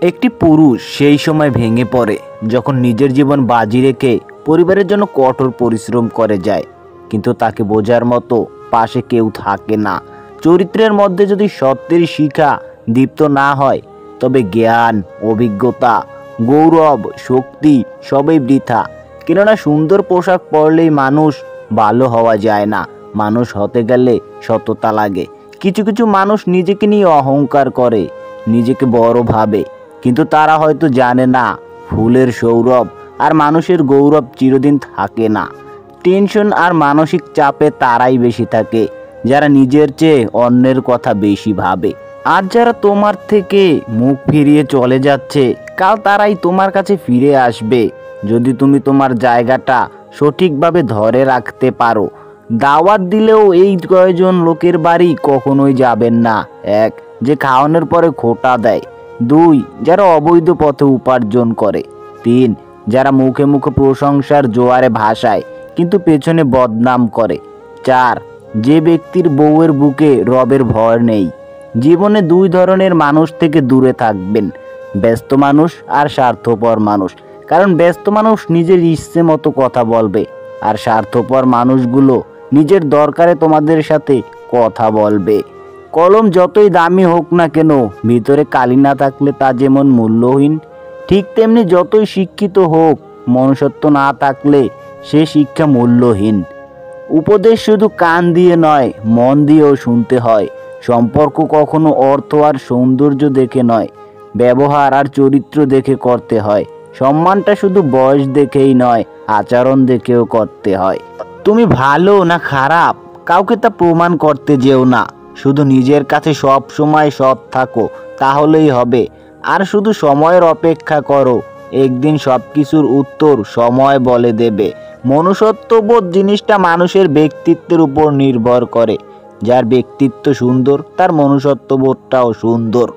একটি পুরুষ সেই সময় ভেঙে পড়ে যখন নিজের জীবন বাজি রেখে পরিবারের জন্য কঠোর পরিশ্রম করে যায়, কিন্তু তাকে বোঝার মতো পাশে কেউ থাকে না। চরিত্রের মধ্যে যদি সত্যের শিখা দীপ্ত না হয়, তবে জ্ঞান, অভিজ্ঞতা, গৌরব, শক্তি সবই বৃথা। কেননা সুন্দর পোশাক পরলেই মানুষ ভালো হওয়া যায় না, মানুষ হতে গেলে সততা লাগে। কিছু কিছু মানুষ নিজেকে নিয়ে অহংকার করে, নিজেকে বড় ভাবে, কিন্তু তারা হয়তো জানে না ফুলের সৌরভ আর মানুষের গৌরব চিরদিন থাকে না। টেনশন আর মানসিক চাপে তারাই বেশি থাকে যারা নিজের চেয়ে অন্যের কথা বেশি ভাবে। আর যারা তোমার থেকে মুখ ফিরিয়ে চলে যাচ্ছে, কাল তারাই তোমার কাছে ফিরে আসবে যদি তুমি তোমার জায়গাটা সঠিকভাবে ধরে রাখতে পারো। দাওয়াত দিলেও এই কয়জন লোকের বাড়ি কখনোই যাবেন না। এক, যে খাওয়ানোর পরে খোঁটা দেয়। দুই, যারা অবৈধ পথে উপার্জন করে। তিন, যারা মুখে মুখে প্রশংসার জোয়ারে ভাসায় কিন্তু পেছনে বদনাম করে। চার, যে ব্যক্তির বউয়ের বুকে রবের ভয় নেই। জীবনে দুই ধরনের মানুষ থেকে দূরে থাকবেন, ব্যস্ত মানুষ আর স্বার্থপর মানুষ। কারণ ব্যস্ত মানুষ নিজের ইচ্ছে মতো কথা বলবে, আর স্বার্থপর মানুষগুলো নিজের দরকারে তোমাদের সাথে কথা বলবে। কলম যতই দামি হোক না কেন, ভিতরে কালি না থাকলে তা যেমন মূল্যহীন, ঠিক তেমনি যতই শিক্ষিত হোক, মনুষ্যত্ব না থাকলে সে শিক্ষা মূল্যহীন। উপদেশ শুধু কান দিয়ে নয়, মন দিয়েও শুনতে হয়। সম্পর্ক কখনো অর্থ আর সৌন্দর্য দেখে নয়, ব্যবহার আর চরিত্র দেখে করতে হয়। সম্মানটা শুধু বয়স দেখেই নয়, আচরণ দেখেও করতে হয়। তুমি ভালো না খারাপ কাউকে তা প্রমাণ করতে যেও না, শুধু নিজের কাছে সব সময় সৎ থাকো, তাহলেই হবে। আর শুধু সময়ের অপেক্ষা করো, একদিন সব কিছুর উত্তর সময় বলে দেবে। মনুষ্যত্ববোধ জিনিসটা মানুষের ব্যক্তিত্বের উপর নির্ভর করে। যার ব্যক্তিত্ব সুন্দর, তার মনুষ্যত্ববোধটাও সুন্দর।